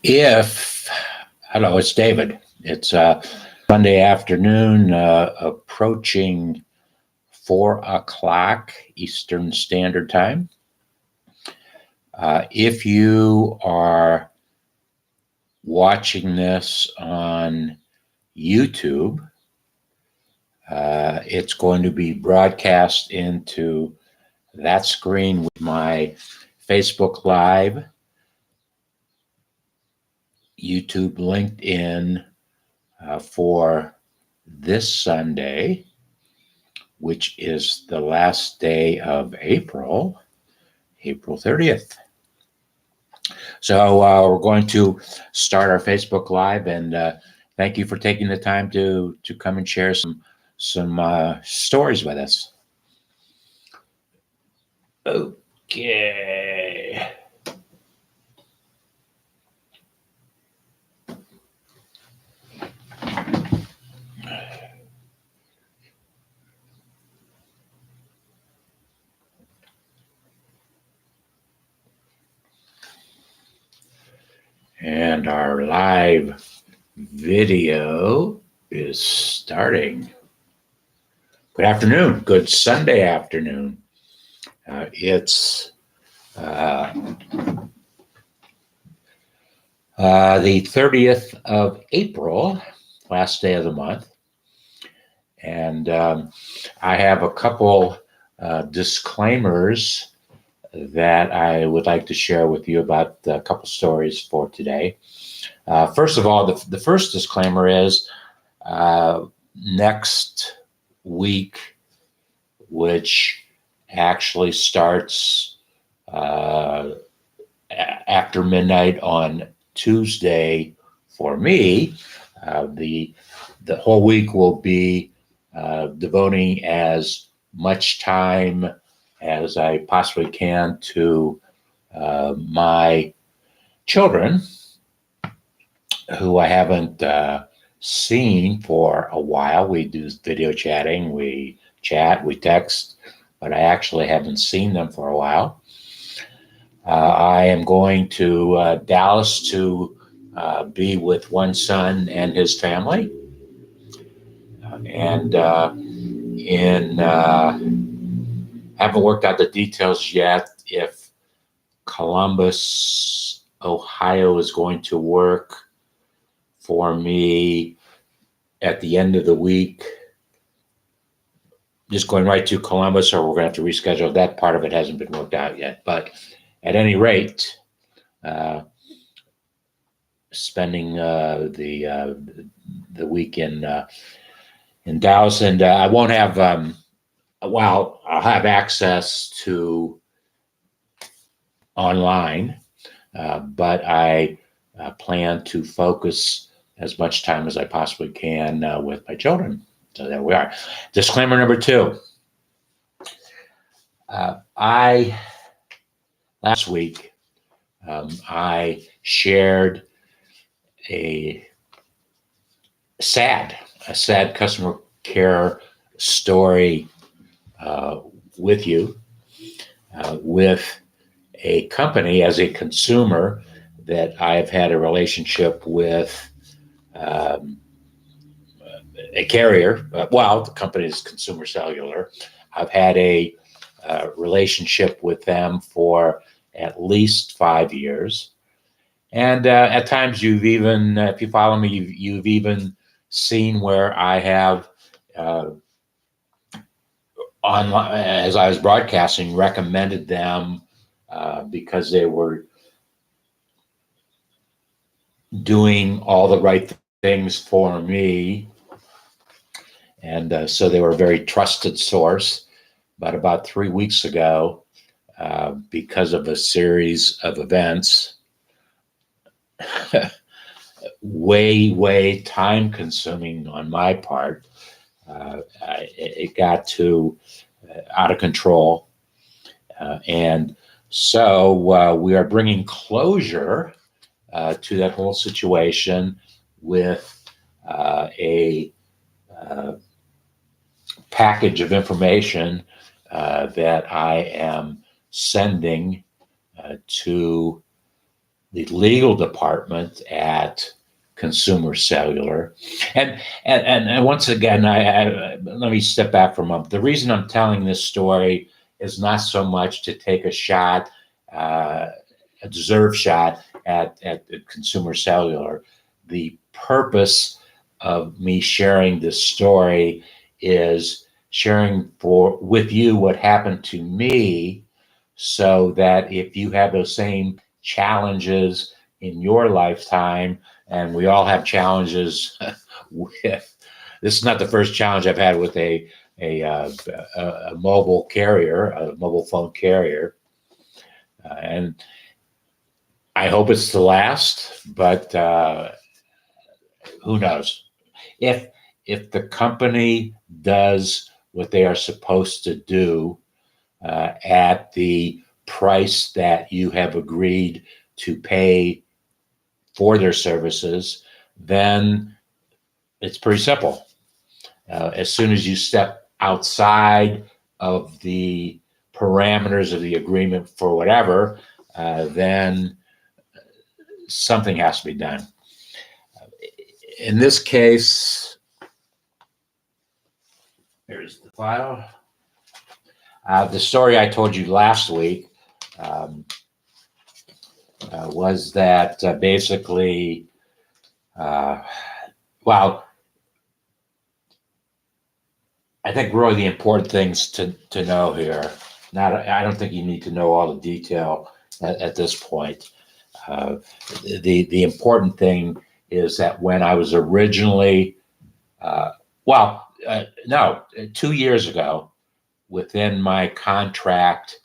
Hello, it's David. It's Monday afternoon, approaching 4 o'clock Eastern Standard Time. If you are watching this on YouTube, it's going to be broadcast into that screen with my Facebook Live, YouTube, LinkedIn for this Sunday, which is the last day of April 30th. So we're going to start our Facebook Live, and thank you for taking the time to come and share some stories with us. Okay. And our live video is starting. Good afternoon. Good Sunday afternoon. It's the 30th of April, last day of the month. And I have a couple disclaimers that I would like to share with you about a couple stories for today. First of all, the first disclaimer is next week, which actually starts after midnight on Tuesday for me, the whole week will be devoting as much time as I possibly can to my children, who I haven't seen for a while. We do video chatting, we chat, we text, but I actually haven't seen them for a while. I am going to Dallas to be with one son and his family, and haven't worked out the details yet if Columbus, Ohio is going to work for me at the end of the week, just going right to Columbus, or we're going to have to reschedule. That part of it hasn't been worked out yet. But at any rate, spending the week in Dallas, and I won't have I'll have access to online, but I plan to focus as much time as I possibly can with my children. So there we are. Disclaimer number 2. Last week, I shared a sad customer care story with you, with a company as a consumer that I've had a relationship with, a carrier. Well, the company is Consumer Cellular. I've had a relationship with them for at least 5 years. And at times you've even, if you follow me, you've even seen where I have online, as I was broadcasting, recommended them because they were doing all the right things for me. And so they were a very trusted source. But about 3 weeks ago, because of a series of events, way time consuming on my part, it got to out of control. And so we are bringing closure to that whole situation with a package of information that I am sending to the legal department at Consumer Cellular. And once again, let me step back for a moment. The reason I'm telling this story is not so much to take a shot, a deserved shot at Consumer Cellular. The purpose of me sharing this story is sharing with you what happened to me, so that if you have those same challenges in your lifetime, and we all have challenges with, this is not the first challenge I've had with a mobile carrier, a mobile phone carrier, and I hope it's the last, but who knows? If the company does what they are supposed to do at the price that you have agreed to pay for their services, then it's pretty simple. As soon as you step outside of the parameters of the agreement for whatever, then something has to be done. In this case, here's the file. The story I told you last week was that basically, well, I think really the important things to know here. I don't think you need to know all the detail at this point. The important thing is that when I was originally, no, 2 years ago, within my contract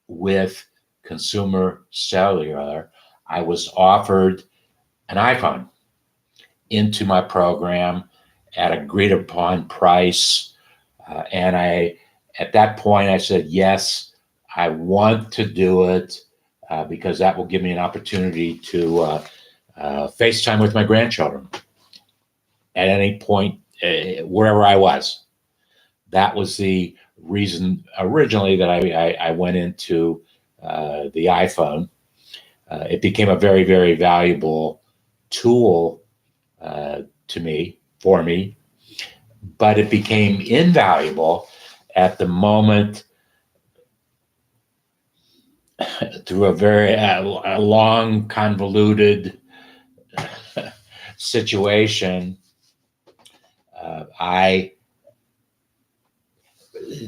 with Consumer Cellular, I was offered an iPhone into my program at agreed upon price. And at that point, I said, yes, I want to do it because that will give me an opportunity to FaceTime with my grandchildren at any point, wherever I was. That was the reason originally that I went into the iPhone. It became a very, very valuable tool for me, but it became invaluable at the moment through a very a long, convoluted situation.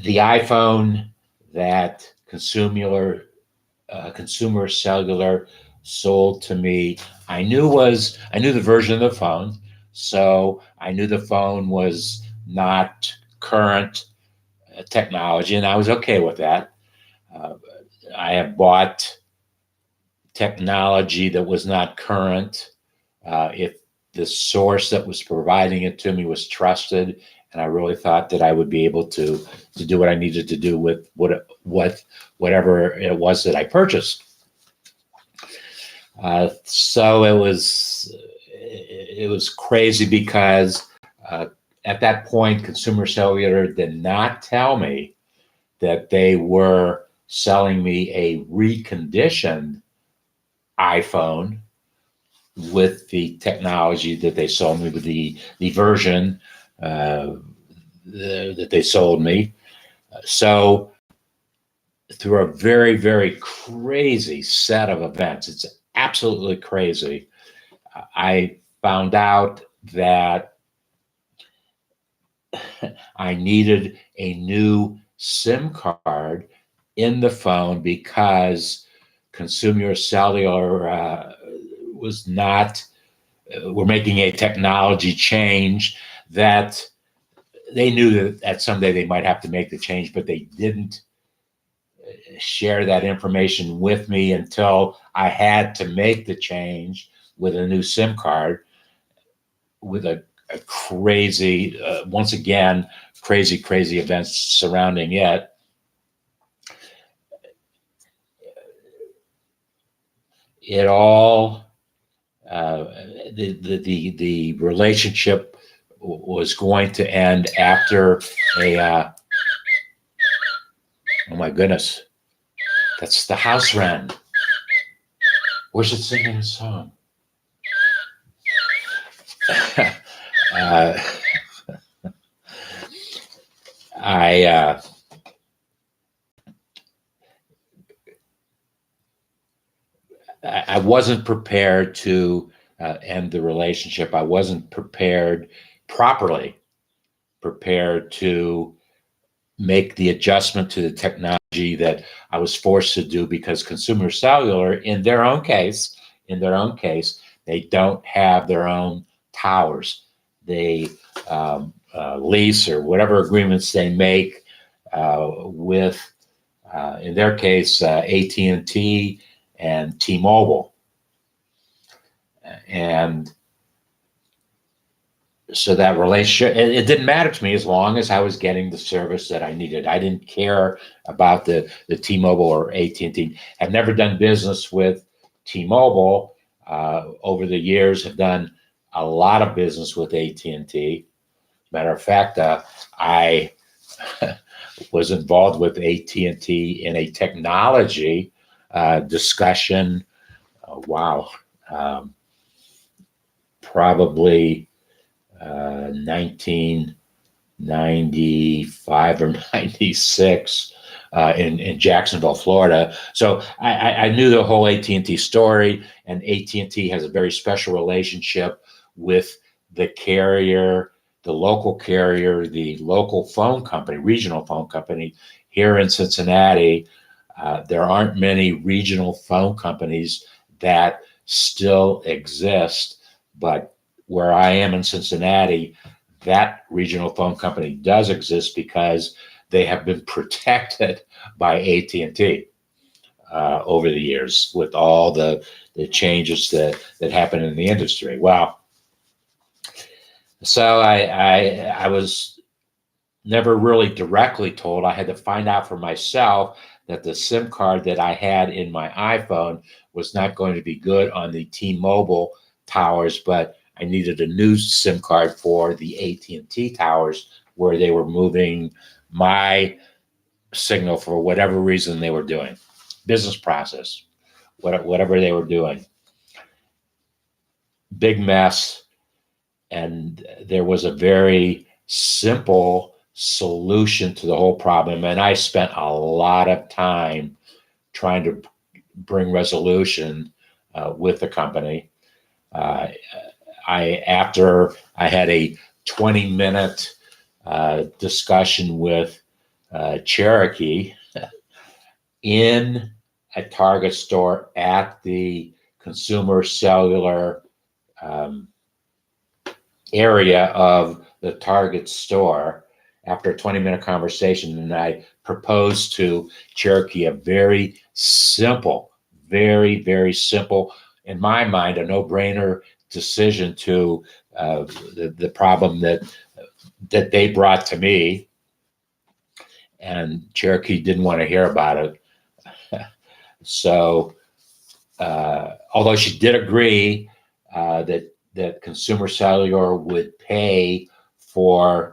The iPhone that Consumer Cellular sold to me, I knew the version of the phone, so I knew the phone was not current technology, and I was okay with that. I have bought technology that was not current if the source that was providing it to me was trusted, and I really thought that I would be able to do what I needed to do with whatever it was that I purchased. So it was crazy because at that point, Consumer Cellular did not tell me that they were selling me a reconditioned iPhone with the technology that they sold me, with the version that they sold me. So through a very, very crazy set of events, it's absolutely crazy, I found out that I needed a new SIM card in the phone because Consumer Cellular were making a technology change that they knew that someday they might have to make the change, but they didn't share that information with me until I had to make the change with a new SIM card, with a crazy, once again, crazy events surrounding it. It all, the relationship was going to end after oh my goodness, that's the house wren. Was it singing a song? uh, I I wasn't prepared to end the relationship. I wasn't properly prepared to make the adjustment to the technology that I was forced to do because consumer cellular, in their own case, they don't have their own towers. They lease or whatever agreements they make with, in their case, AT&T and T-Mobile, and so that relationship, it didn't matter to me as long as I was getting the service that I needed. I didn't care about the T-Mobile or AT&T. I've never done business with T-Mobile. Over the years, have done a lot of business with AT&T. Matter of fact, I was involved with AT&T in a technology discussion. Wow, probably 1995 or 96 in Jacksonville, Florida. So I knew the whole AT&T story, and AT&T has a very special relationship with the carrier, the local carrier, the local phone company, regional phone company here in Cincinnati. There aren't many regional phone companies that still exist, but where I am in Cincinnati, that regional phone company does exist because they have been protected by AT&T over the years with all the changes that happen in the industry. Well, so I was never really directly told. I had to find out for myself that the SIM card that I had in my iPhone was not going to be good on the T-Mobile towers, but I needed a new SIM card for the AT&T towers where they were moving my signal for whatever reason they were doing, business process, whatever they were doing. Big mess. And there was a very simple solution to the whole problem. And I spent a lot of time trying to bring resolution with the company. After I had a 20-minute discussion with Cherokee in a Target store at the consumer cellular area of the Target store, after a 20-minute conversation, and I proposed to Cherokee a very simple, very simple, in my mind, a no-brainer decision to the problem that they brought to me, and Cherokee didn't want to hear about it. So, although she did agree that consumer cellular would pay for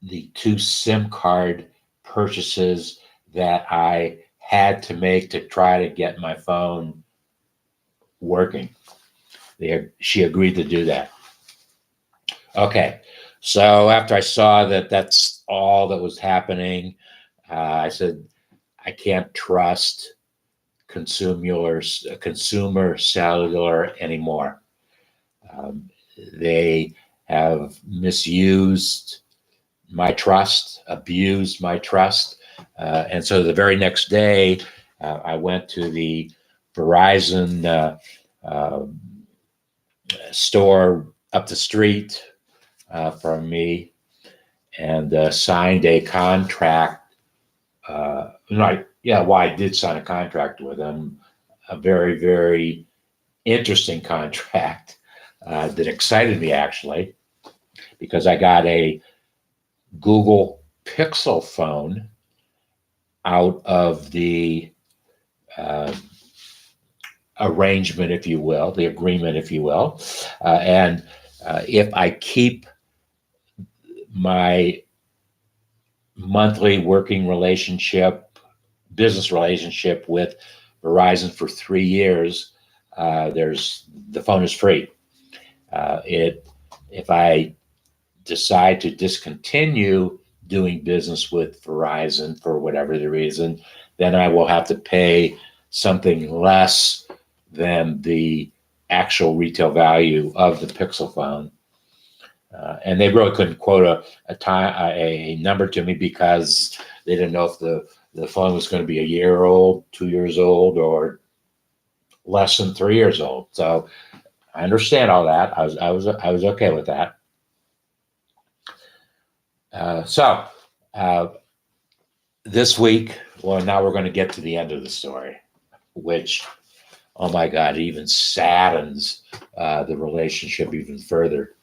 the 2 SIM card purchases that I had to make to try to get my phone working. She agreed to do that. Okay, so after I saw that that's all that was happening, I said, I can't trust consumer cellular anymore. They have misused my trust, abused my trust. And so the very next day, I went to the Verizon store up the street from me and signed a contract. I did sign a contract with them, a very, very interesting contract that excited me, actually, because I got a Google Pixel phone out of the arrangement, if you will, the agreement, if you will. And if I keep my monthly working relationship, business relationship with Verizon for 3 years, the phone is free. If I decide to discontinue doing business with Verizon for whatever the reason, then I will have to pay something less than the actual retail value of the Pixel phone. And they really couldn't quote a number to me because they didn't know if the phone was going to be a year old, 2 years old, or less than 3 years old. So I understand all that. I was okay with that. So this week, well, now we're going to get to the end of the story, which, oh my God, even saddens the relationship even further.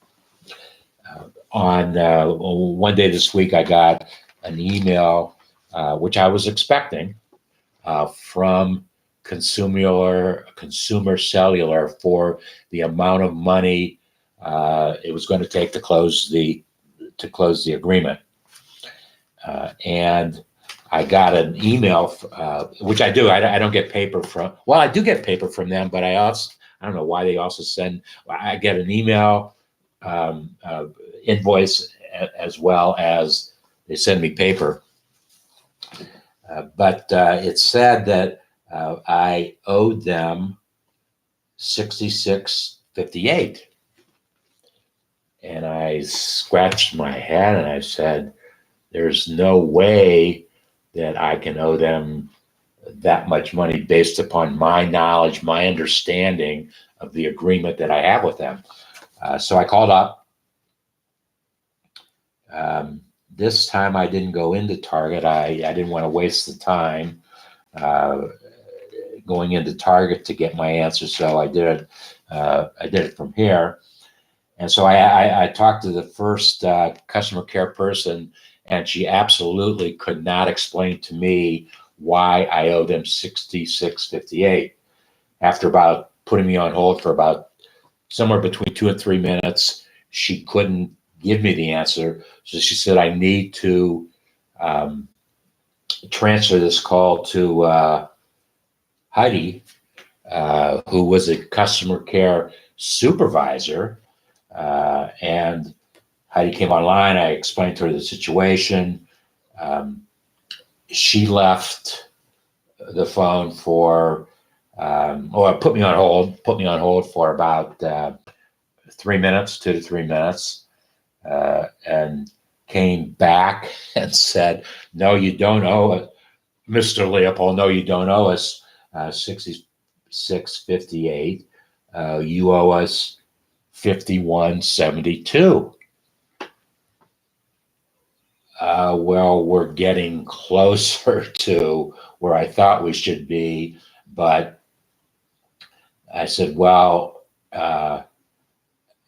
On one day this week, I got an email, which I was expecting, from Consumer Cellular for the amount of money it was going to take to close the agreement. And I got an email, which I do. I don't get paper from. Well, I do get paper from them, but I don't know why they also send. I get an email invoice as well as they send me paper. But it said that I owed them $66.58, and I scratched my head and I said, "There's no way that I can owe them that much money based upon my knowledge, my understanding of the agreement that I have with them." So I called up. This time I didn't go into Target. I didn't want to waste the time going into Target to get my answer, so I did it from here. And so I talked to the first customer care person, and she absolutely could not explain to me why I owe them $66.58. After about putting me on hold for about somewhere between 2 and 3 minutes, she couldn't give me the answer. So she said, I need to transfer this call to Heidi, who was a customer care supervisor. And Heidi came online. I explained to her the situation. She left the phone for, or put me on hold for about 3 minutes, 2 to 3 minutes, and came back and said, "No, you don't owe it, Mr. Leopold. No, you don't owe us $66.58. You owe us $51.72. Well, we're getting closer to where I thought we should be, but I said, well, I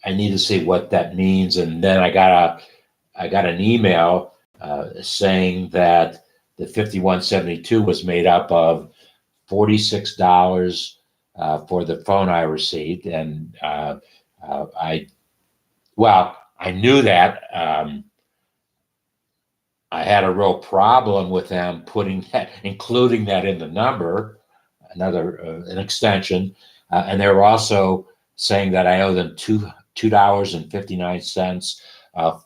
need to see what that means. And then I got an email saying that the $51.72 was made up of $46 for the phone I received, and I knew that. I had a real problem with them including that in the number, an extension, and they were also saying that I owe them $2.59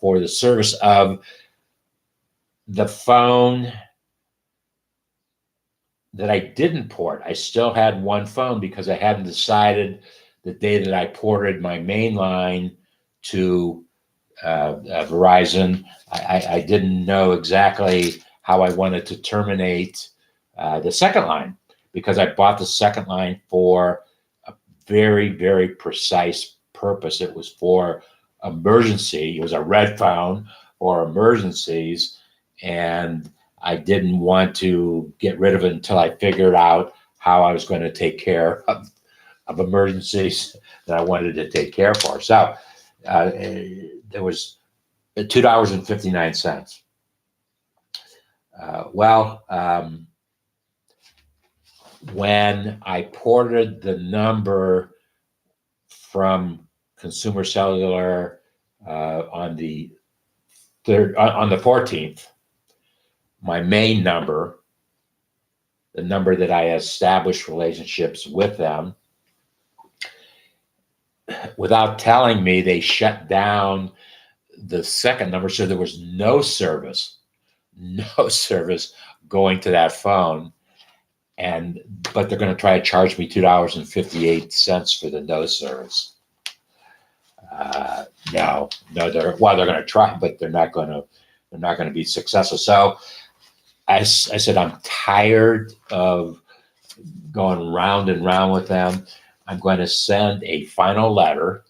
for the service of the phone that I didn't port. I still had one phone because I hadn't decided the day that I ported my main line to Verizon. I didn't know exactly how I wanted to terminate the second line, because I bought the second line for a very, very precise purpose. It was for emergency. It was a red phone for emergencies, and I didn't want to get rid of it until I figured out how I was going to take care of emergencies that I wanted to take care for. So there was $2.59. When I ported the number from Consumer Cellular on the 14th, my main number the number that I established relationships with them. Without telling me, they shut down the second number, so there was no service going to that phone. But they're going to try to charge me $2.58 for the no service. No, they're going to try, but they're not going to be successful. So I said, I'm tired of going round and round with them. I'm going to send a final letter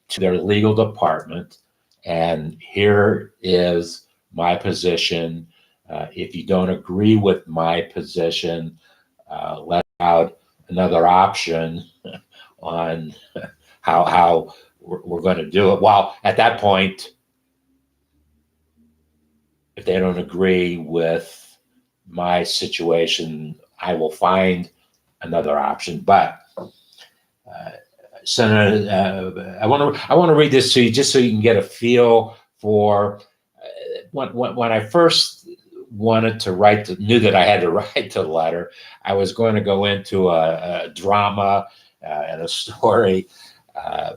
to their legal department, and here is my position. If you don't agree with my position, let out another option on how we're going to do it. Well, at that point, if they don't agree with my situation, I will find another option. But Senator, I want to read this to you just so you can get a feel for when I first wanted to knew that I had to write the letter. I was going to go into a drama and a story,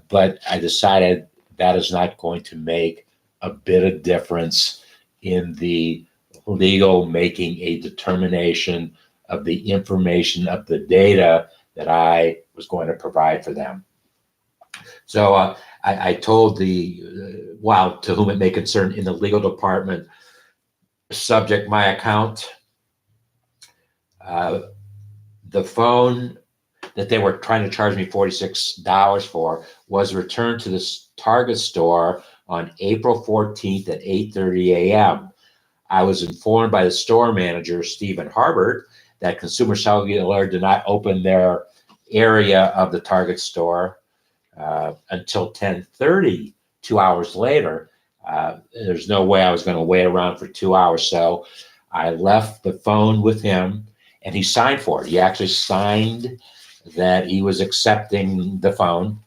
but I decided that is not going to make a bit of difference in the legal making a determination of the information, of the data that I was going to provide for them. So I told to whom it may concern in the legal department, subject my account. The phone that they were trying to charge me $46 for was returned to the Target store on April 14th at 8:30 a.m. I was informed by the store manager, Stephen Harbert, that Consumer Cellular did not open their area of the Target store until 10:30, 2 hours later. There's no way I was going to wait around for 2 hours. So I left the phone with him, and he signed for it. He actually signed that he was accepting the phone,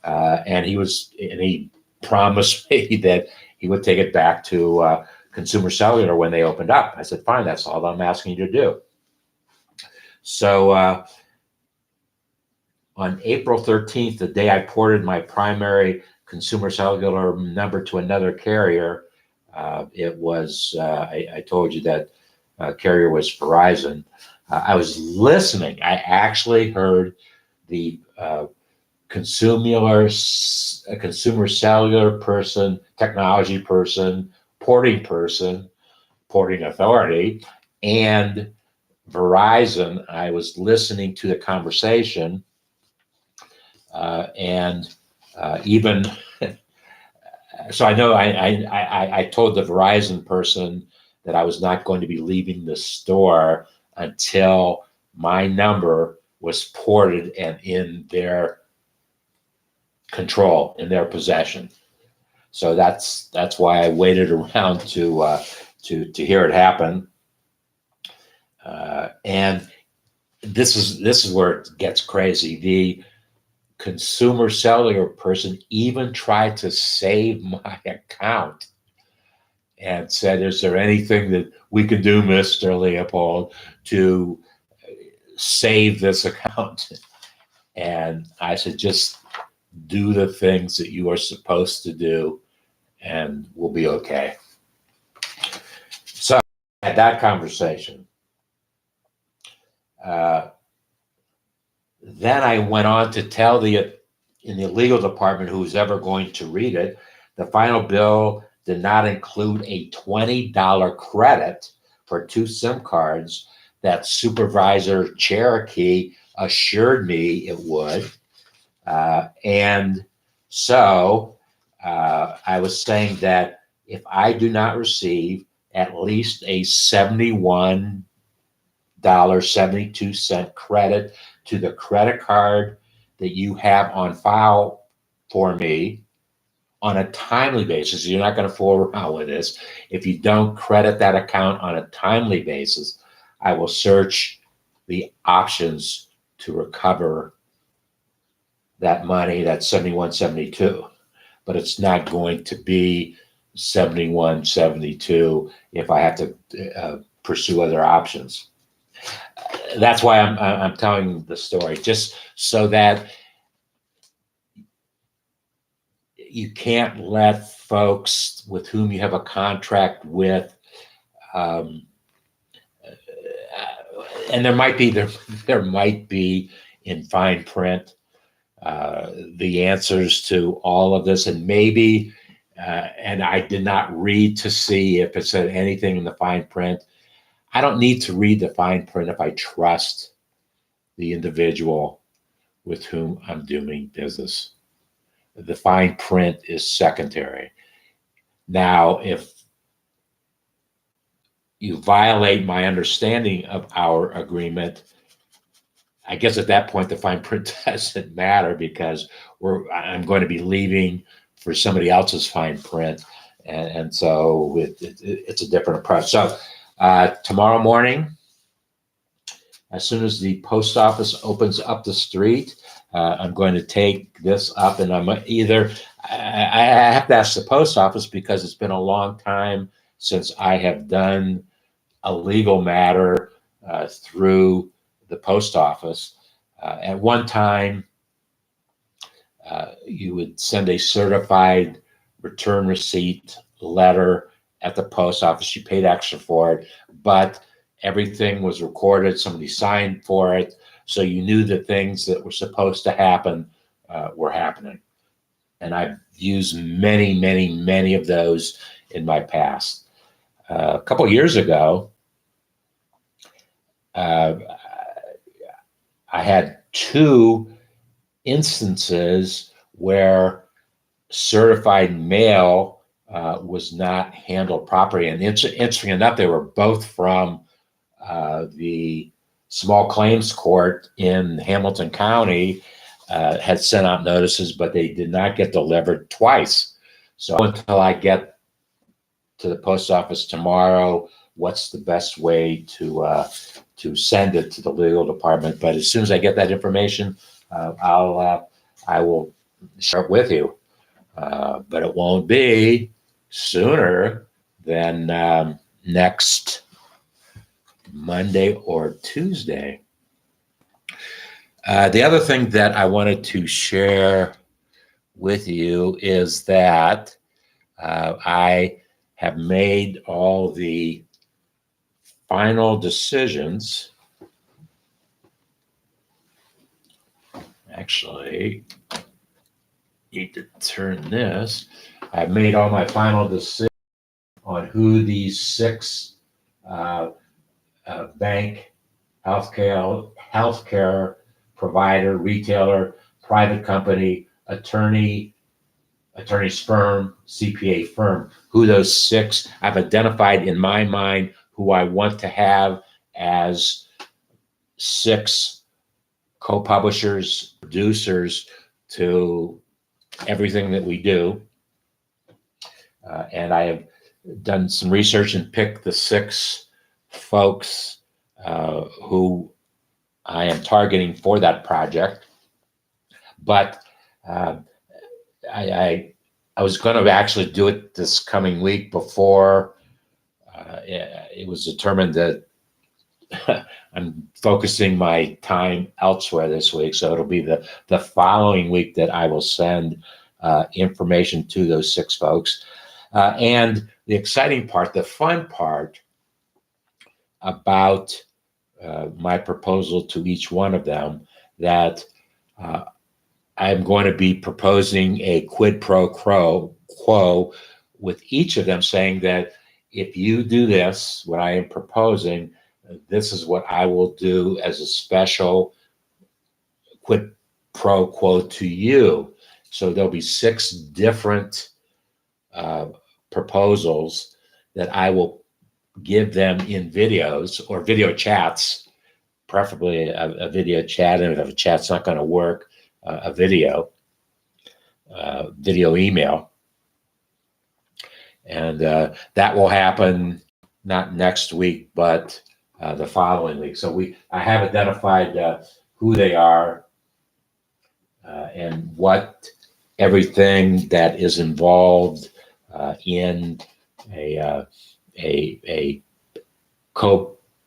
and he promised me that he would take it back to Consumer Cellular when they opened up. I said, fine, that's all I'm asking you to do. So on April 13th, the day I ported my primary Consumer Cellular number to another carrier, it was, I told you that carrier was Verizon. I was listening. I actually heard the consumer cellular person, technology person, porting authority, and Verizon. I was listening to the conversation, and even so, I know I told the Verizon person that I was not going to be leaving the store until my number was ported and in their control, in their possession. So that's why I waited around to hear it happen. And this is where it gets crazy. The Consumer Cellular person even tried to save my account and said, is there anything that we can do, Mr. Leopold, to save this account? And I said, just do the things that you are supposed to do and we'll be okay. So I had that conversation. Then I went on to tell in the legal department, who's ever going to read it, the final bill did not include a $20 credit for 2 SIM cards that Supervisor Cherokee assured me it would. And so I was saying that if I do not receive at least a $71.72 credit to the credit card that you have on file for me on a timely basis, you're not going to fool around with this. If you don't credit that account on a timely basis, I will search the options to recover that money, that's $71.72. But it's not going to be $71.72 if I have to pursue other options. that's why I'm telling the story, just so that you can't let folks with whom you have a contract with, um, and there might be in fine print the answers to all of this, and maybe, and I did not read to see if it said anything in the fine print. I don't need to read the fine print if I trust the individual with whom I'm doing business. The fine print is secondary. Now, if you violate my understanding of our agreement, I guess at that point the fine print doesn't matter, because I'm going to be leaving for somebody else's fine print, and so it's a different approach. So tomorrow morning, as soon as the post office opens up the street, I'm going to take this up, and I'm either I have to ask the post office, because it's been a long time since I have done a legal matter through the post office. At one time, you would send a certified return receipt letter at the post office. You paid extra for it, but everything was recorded. Somebody signed for it, so you knew the things that were supposed to happen were happening. And I've used many, many, many of those in my past. A couple of years ago, I had two instances where certified mail was not handled properly. And interesting enough, they were both from the small claims court in Hamilton County. Had sent out notices, but they did not get delivered twice. So until I get to the post office tomorrow, what's the best way to send it to the legal department? But as soon as I get that information, I will share it with you. But it won't be sooner than next Monday or Tuesday. The other thing that I wanted to share with you is that I have made all the final decisions. Actually, need to turn this. I've made all my final decisions on who these 6 bank, healthcare provider, retailer, private company, attorney's firm, CPA firm, who those 6, I've identified in my mind who I want to have as 6 co-publishers, producers to everything that we do. And I have done some research and picked the 6 folks who I am targeting for that project. But I was going to actually do it this coming week before it was determined that I'm focusing my time elsewhere this week. So it'll be the following week that I will send information to those 6 folks. And the exciting part, the fun part about my proposal to each one of them, that I'm going to be proposing a quid pro quo with each of them, saying that if you do this, what I am proposing, this is what I will do as a special quid pro quo to you. So there'll be 6 different proposals that I will give them in videos or video chats, preferably a video chat. And if a chat's not going to work, a video email. And that will happen not next week, but the following week. So I have identified who they are and what everything that is involved in a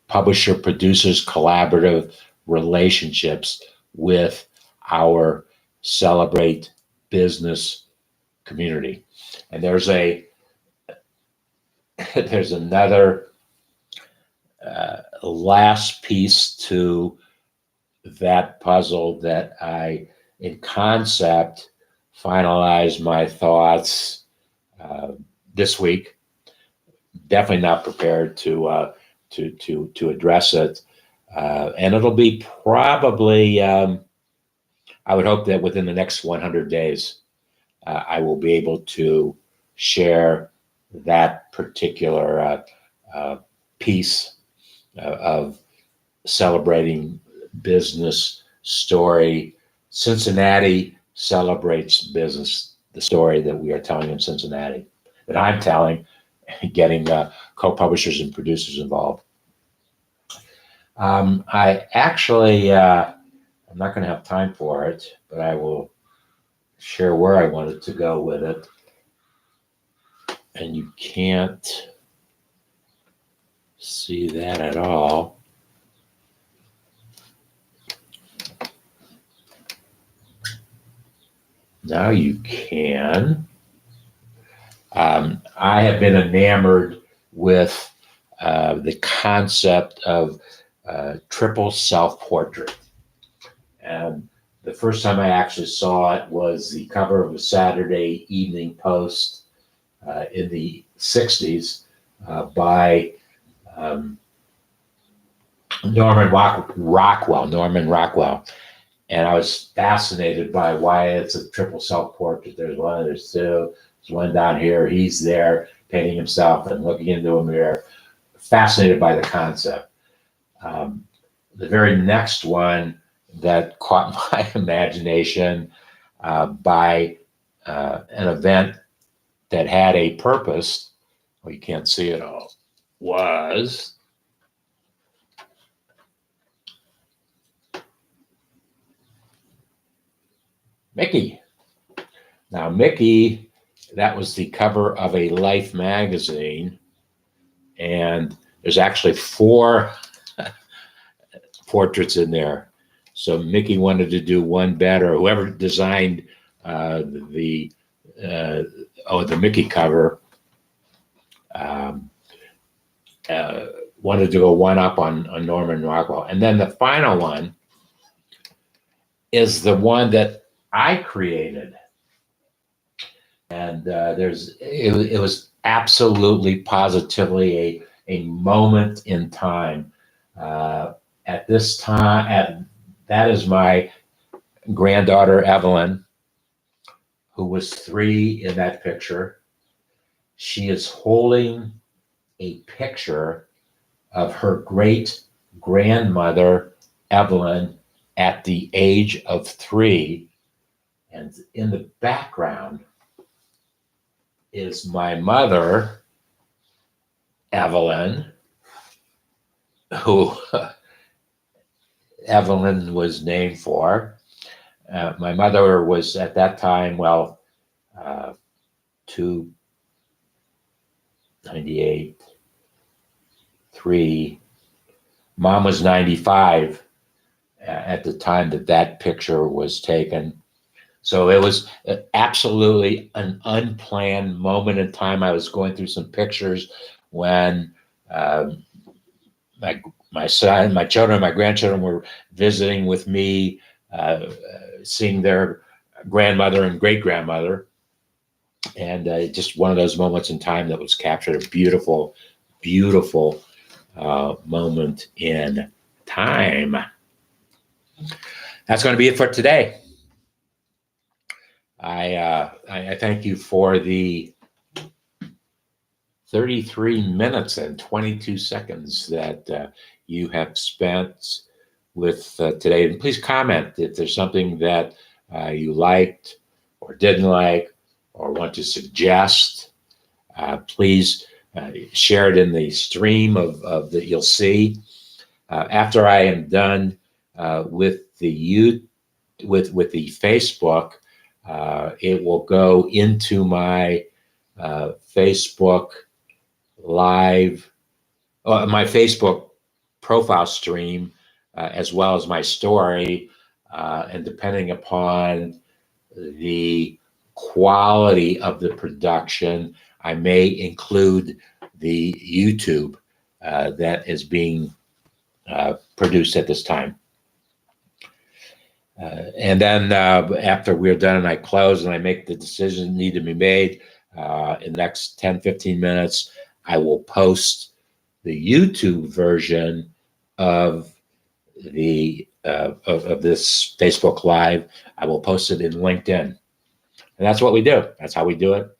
publisher producers collaborative relationships with our Celebrate business community. And there's another last piece to that puzzle that I, in concept, finalized my thoughts this week. Definitely not prepared to address it, and it'll be probably. I would hope that within the next 100 days, I will be able to share that particular piece of celebrating business story. Cincinnati celebrates business, the story that we are telling in Cincinnati, that I'm telling, getting co-publishers and producers involved. I actually, I'm not going to have time for it, but I will share where I wanted to go with it. And you can't see that at all. Now you can. I have been enamored with the concept of triple self-portrait. And the first time I actually saw it was the cover of a Saturday Evening Post in the 60s by Norman Rockwell. And I was fascinated by why it's a triple self-portrait. There's one, there's two, there's one down here. He's there painting himself and looking into a mirror. Fascinated by the concept. The very next one that caught my imagination by an event that had a purpose, well, you can't see it all, was Mickey. Now, Mickey, that was the cover of a Life magazine, and there's actually 4 portraits in there. So Mickey wanted to do one better. Whoever designed the Mickey cover wanted to go one up on Norman Rockwell. And then the final one is the one that I created. And it was absolutely, positively a moment in time. At this time, that is my granddaughter, Evelyn, who was 3 in that picture. She is holding a picture of her great grandmother, Evelyn, at the age of 3. And in the background is my mother, Evelyn, who Evelyn was named for. My mother was at that time, 298, 3. Mom was 95 at the time that picture was taken. So it was absolutely an unplanned moment in time. I was going through some pictures when my son, my children, my grandchildren were visiting with me, seeing their grandmother and great-grandmother. And just one of those moments in time that was captured, a beautiful, beautiful moment in time. That's going to be it for today. I thank you for the 33 minutes and 22 seconds that you have spent with today. And please comment if there's something that you liked or didn't like or want to suggest. Please share it in the stream of that you'll see. After I am done with the Facebook, it will go into my Facebook Live, my Facebook profile stream as well as my story. And depending upon the quality of the production, I may include the YouTube that is being produced at this time. And then after we're done and I close and I make the decisions that need to be made in the next 10, 15 minutes, I will post the YouTube version of the of this Facebook Live. I will post it in LinkedIn. And that's what we do. That's how we do it.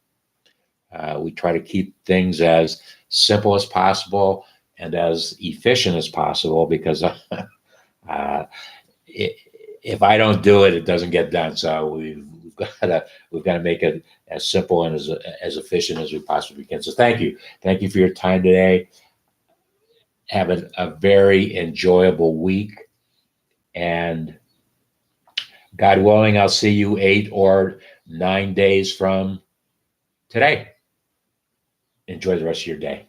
We try to keep things as simple as possible and as efficient as possible because if I don't do it, it doesn't get done. So we've got to make it as simple and as efficient as we possibly can. So thank you for your time today. Have a very enjoyable week, and God willing, I'll see you 8 or 9 days from today. Enjoy the rest of your day.